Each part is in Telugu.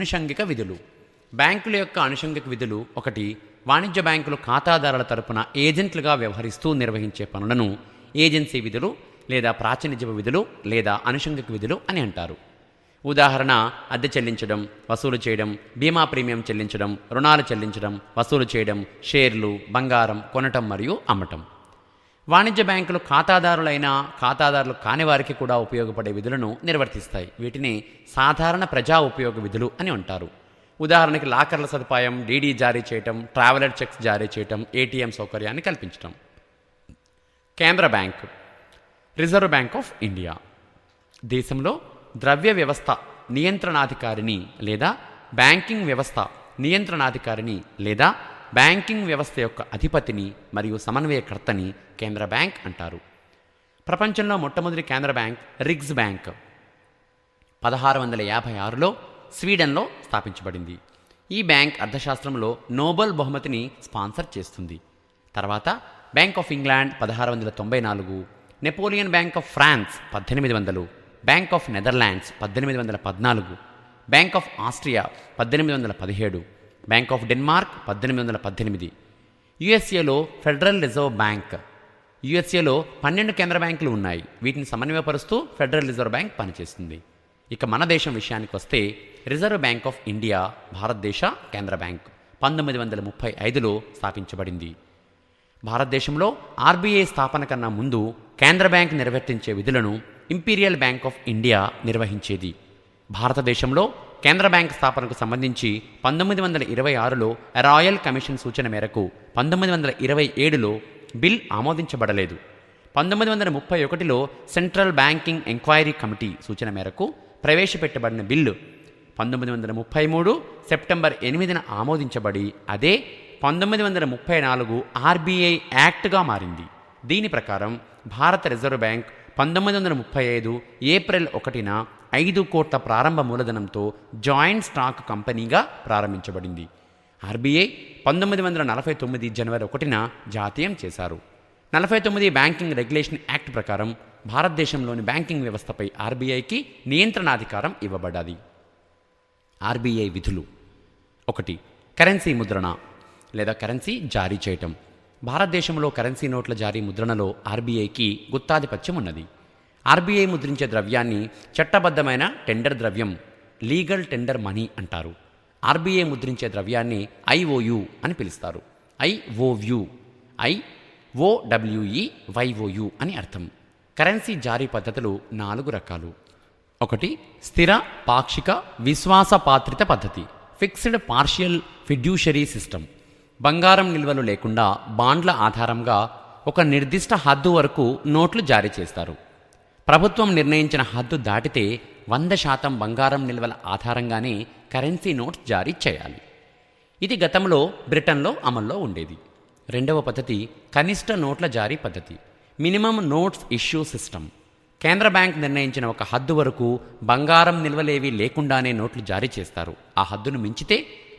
అనుషంగిక విధులు. బ్యాంకుల యొక్క అనుషంగిక విధులు: ఒకటి, వాణిజ్య బ్యాంకులు ఖాతాదారుల తరపున ఏజెంట్లుగా వ్యవహరిస్తూ నిర్వహించే పనులను ఏజెన్సీ విధులు లేదా ప్రాతినిధ్య విధులు లేదా అనుషంగిక విధులు అని అంటారు. ఉదాహరణ: అద్దె చెల్లించడం, వసూలు చేయడం, బీమా ప్రీమియం చెల్లించడం, రుణాలు చెల్లించడం, వసూలు చేయడం, షేర్లు, బంగారం కొనటం మరియు అమ్మటం. వాణిజ్య బ్యాంకులు ఖాతాదారులైన ఖాతాదారులు కాని వారికి కూడా ఉపయోగపడే విధులను నిర్వర్తిస్తాయి. వీటిని సాధారణ ప్రజా ఉపయోగ విధులు అని అంటారు. ఉదాహరణకి లాకర్ల సదుపాయం, డీడీ జారీ చేయటం, ట్రావెలర్ చెక్స్ జారీ చేయటం, ఏటీఎం సౌకర్యాన్ని కల్పించటం. కేంద్ర bank, reserve bank of India, దేశంలో ద్రవ్య వ్యవస్థ నియంత్రణాధికారిని లేదా బ్యాంకింగ్ వ్యవస్థ నియంత్రణాధికారిని లేదా బ్యాంకింగ్ వ్యవస్థ యొక్క అధిపతిని మరియు సమన్వయకర్తని కేంద్ర బ్యాంక్ అంటారు. ప్రపంచంలో మొట్టమొదటి కేంద్ర బ్యాంక్ రిగ్స్ బ్యాంక్ 1656లో స్వీడన్లో స్థాపించబడింది. ఈ బ్యాంక్ అర్థశాస్త్రంలో నోబెల్ బహుమతిని స్పాన్సర్ చేస్తుంది. తర్వాత bank of England 1694, Napoleon bank of France 1800, bank of Netherlands 1814, bank of Austria 1817, bank of Denmark 1818. యుఎస్ఏలో ఫెడరల్ రిజర్వ్ బ్యాంక్. యుఎస్ఏలో 12 కేంద్ర బ్యాంకులు ఉన్నాయి. వీటిని సమన్వయపరుస్తూ ఫెడరల్ రిజర్వ్ బ్యాంక్ పనిచేస్తుంది. ఇక మన దేశం విషయానికి వస్తే రిజర్వ్ బ్యాంక్ ఆఫ్ ఇండియా భారతదేశ కేంద్ర బ్యాంక్ 1935లో స్థాపించబడింది. భారతదేశంలో ఆర్బీఐ స్థాపన కన్నా ముందు కేంద్ర బ్యాంక్ నిర్వర్తించే విధులను ఇంపీరియల్ బ్యాంక్ ఆఫ్ ఇండియా నిర్వహించేది. భారతదేశంలో కేంద్ర బ్యాంక్ స్థాపనకు సంబంధించి 1926లో రాయల్ కమిషన్ సూచన మేరకు 1927లో బిల్ ఆమోదించబడలేదు. 1931లో సెంట్రల్ బ్యాంకింగ్ ఎంక్వైరీ కమిటీ సూచన మేరకు ప్రవేశపెట్టబడిన బిల్లు 1933 సెప్టెంబర్ 8న ఆమోదించబడి అదే 1934 ఆర్బీఐ యాక్ట్గా మారింది. దీని ప్రకారం భారత రిజర్వ్ బ్యాంక్ 1935 ఏప్రిల్ 1న 5 కోట్ల ప్రారంభ మూలధనంతో జాయింట్ స్టాక్ కంపెనీగా ప్రారంభించబడింది. ఆర్బీఐ 1949 జనవరి 1న జాతీయం చేశారు. 49 బ్యాంకింగ్ రెగ్యులేషన్ యాక్ట్ ప్రకారం భారతదేశంలోని బ్యాంకింగ్ వ్యవస్థపై ఆర్బీఐకి నియంత్రణాధికారం ఇవ్వబడ్డది. ఆర్బీఐ విధులు: 1. కరెన్సీ ముద్రణ లేదా కరెన్సీ జారీ చేయటం. భారతదేశంలో కరెన్సీ నోట్ల జారీ ముద్రణలో ఆర్బీఐకి గుత్తాధిపత్యం ఉన్నది. ఆర్బీఐ ముద్రించే ద్రవ్యాన్ని చట్టబద్ధమైన టెండర్ ద్రవ్యం, లీగల్ టెండర్ మనీ అంటారు. ఆర్బీఐ ముద్రించే ద్రవ్యాన్ని ఐఓయు అని పిలుస్తారు. ఐఓడబ్ల్యూఈ అని అర్థం. కరెన్సీ జారీ పద్ధతులు 4 రకాలు. 1. స్థిర పాక్షిక విశ్వాసపాత్రిత పద్ధతి, ఫిక్స్డ్ పార్షియల్ ఫిడ్యూషరీ సిస్టమ్. బంగారం నిల్వలు లేకుండా బాండ్ల ఆధారంగా ఒక నిర్దిష్ట హద్దు వరకు నోట్లు జారీ చేస్తారు. ప్రభుత్వం నిర్ణయించిన హద్దు దాటితే 100% బంగారం నిల్వల ఆధారంగానే కరెన్సీ నోట్స్ జారీ చేయాలి. ఇది గతంలో బ్రిటన్లో అమల్లో ఉండేది. 2వ పద్ధతి కనిష్ట నోట్ల జారీ పద్ధతి, మినిమం నోట్స్ ఇష్యూ సిస్టమ్. కేంద్ర బ్యాంక్ నిర్ణయించిన ఒక హద్దు వరకు బంగారం నిల్వలేవీ లేకుండానే నోట్లు జారీ చేస్తారు. ఆ హద్దును మించితే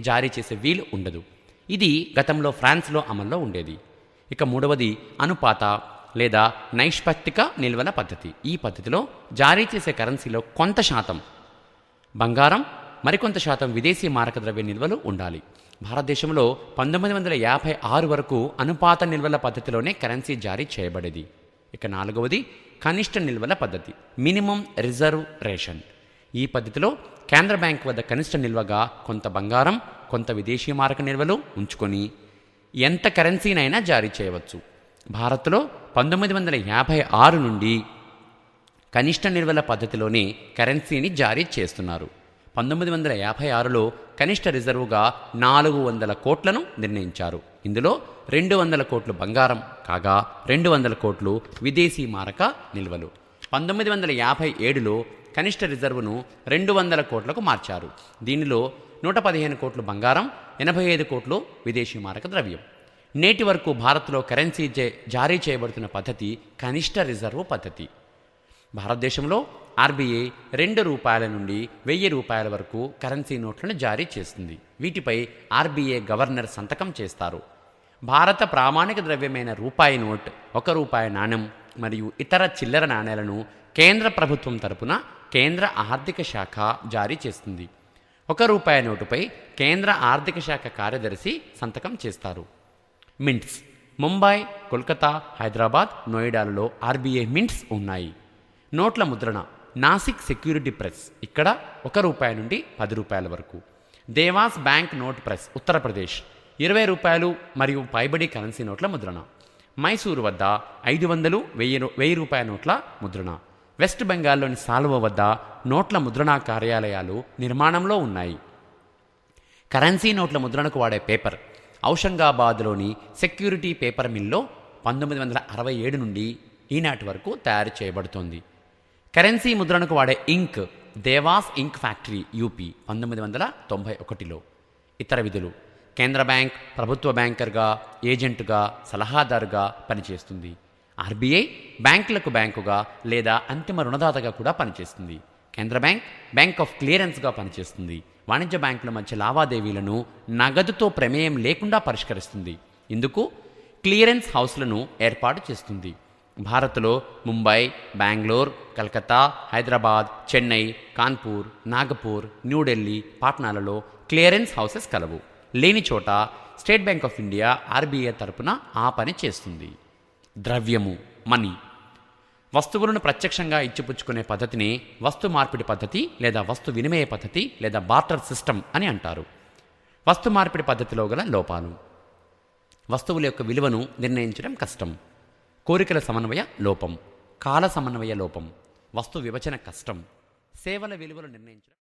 జారీ చేసే వీలు ఉండదు. ఇది గతంలో ఫ్రాన్స్లో అమల్లో ఉండేది. ఇక 3వది అనుపాత లేదా నైష్పత్తిక నిల్వల పద్ధతి. ఈ పద్ధతిలో జారీ చేసే కరెన్సీలో కొంత శాతం బంగారం, మరికొంత శాతం విదేశీ మారక ద్రవ్య నిల్వలు ఉండాలి. భారతదేశంలో 1956 వరకు అనుపాత నిల్వల పద్ధతిలోనే కరెన్సీ జారీ చేయబడేది. ఇక 4వది కనిష్ట నిల్వల పద్ధతి, మినిమం రిజర్వ్ రేషన్. ఈ పద్ధతిలో కేంద్ర బ్యాంక్ వద్ద కనిష్ట నిల్వగా కొంత బంగారం, కొంత విదేశీ మారక నిల్వలు ఉంచుకొని ఎంత కరెన్సీనైనా జారీ చేయవచ్చు. భారత్లో 1956 నుండి కనిష్ట నిల్వల పద్ధతిలోనే కరెన్సీని జారీ చేస్తున్నారు. 1956లో కనిష్ట రిజర్వుగా 400 కోట్లను నిర్ణయించారు. ఇందులో 200 కోట్లు బంగారం కాగా 200 కోట్లు విదేశీ మారక నిల్వలు. 1957లో కనిష్ట రిజర్వును 200 కోట్లకు మార్చారు. దీనిలో 115 కోట్లు బంగారం, 85 కోట్లు విదేశీ మారక ద్రవ్యం. నేటి వరకు భారత్లో కరెన్సీ జారీ చేయబడుతున్న పద్ధతి కనిష్ట రిజర్వు పద్ధతి. భారతదేశంలో ఆర్బీఐ ₹2 నుండి ₹1000 వరకు కరెన్సీ నోట్లను జారీ చేస్తుంది. వీటిపై ఆర్బీఐ గవర్నర్ సంతకం చేస్తారు. భారత ప్రామాణిక ద్రవ్యమైన రూపాయి నోట్, ₹1 నాణెం మరియు ఇతర చిల్లర నాణేలను కేంద్ర ప్రభుత్వం తరపున కేంద్ర ఆర్థిక శాఖ జారీ చేస్తుంది. రూపాయి నోటుపై కేంద్ర ఆర్థిక శాఖ కార్యదర్శి సంతకం చేస్తారు. మింట్స్. ముంబై, కోల్కతా, హైదరాబాద్, నోయిడాలలో ఆర్బీఐ మింట్స్ ఉన్నాయి. నోట్ల ముద్రణ. నాసిక్ సెక్యూరిటీ ప్రెస్, ఇక్కడ రూపాయి నుండి రూపాయల వరకు. Devas bank note press, Uttar Pradesh, రూపాయలు మరియు పైబడి కరెన్సీ నోట్ల ముద్రణ. మైసూరు వద్ద 500, 1000 రూపాయల నోట్ల ముద్రణ. వెస్ట్ బెంగాల్లోని సాల్వ వద్ద నోట్ల ముద్రణా కార్యాలయాలు నిర్మాణంలో ఉన్నాయి. కరెన్సీ నోట్ల ముద్రణకు వాడే పేపర్. ఔషంగాబాద్లోని సెక్యూరిటీ పేపర్ మిల్లో 1967 నుండి ఈనాటి వరకు తయారు చేయబడుతోంది. కరెన్సీ ముద్రణకు వాడే ఇంక్. దేవాస్ ఇంక్ ఫ్యాక్టరీ, యూపీ, 1991లో. ఇతర విధులు. కేంద్ర బ్యాంక్ ప్రభుత్వ బ్యాంకర్గా, ఏజెంటుగా, సలహాదారుగా పనిచేస్తుంది. ఆర్బీఐ బ్యాంకులకు బ్యాంకుగా లేదా అంతిమ రుణదాతగా కూడా పనిచేస్తుంది. కేంద్ర బ్యాంక్ బ్యాంక్ ఆఫ్ క్లియరెన్స్గా పనిచేస్తుంది. వాణిజ్య బ్యాంకుల మధ్య లావాదేవీలను నగదుతో ప్రమేయం లేకుండా పరిష్కరిస్తుంది. ఇందుకు క్లియరెన్స్ హౌస్లను ఏర్పాటు చేస్తుంది. భారత్లో ముంబై, బెంగళూరు, కలకత్తా, హైదరాబాద్, చెన్నై, కాన్పూర్, నాగపూర్, న్యూఢిల్లీ, పాట్నాలలో క్లియరెన్స్ హౌసెస్ కలవు. లేని చోట state bank of India RBI తరపున ఆ పని చేస్తుంది. ద్రవ్యము, మనీ. వస్తువులను ప్రత్యక్షంగా ఇచ్చిపుచ్చుకునే పద్ధతిని వస్తు మార్పిడి పద్ధతి లేదా వస్తు వినిమయ పద్ధతి లేదా బార్టర్ సిస్టమ్ అని అంటారు. వస్తు మార్పిడి పద్ధతిలో గల లోపాలు. వస్తువుల యొక్క విలువను నిర్ణయించడం కష్టం. కోరికల సమన్వయ లోపం, కాల సమన్వయ లోపం, వస్తు విభజన కష్టం, సేవల విలువలు నిర్ణయించడం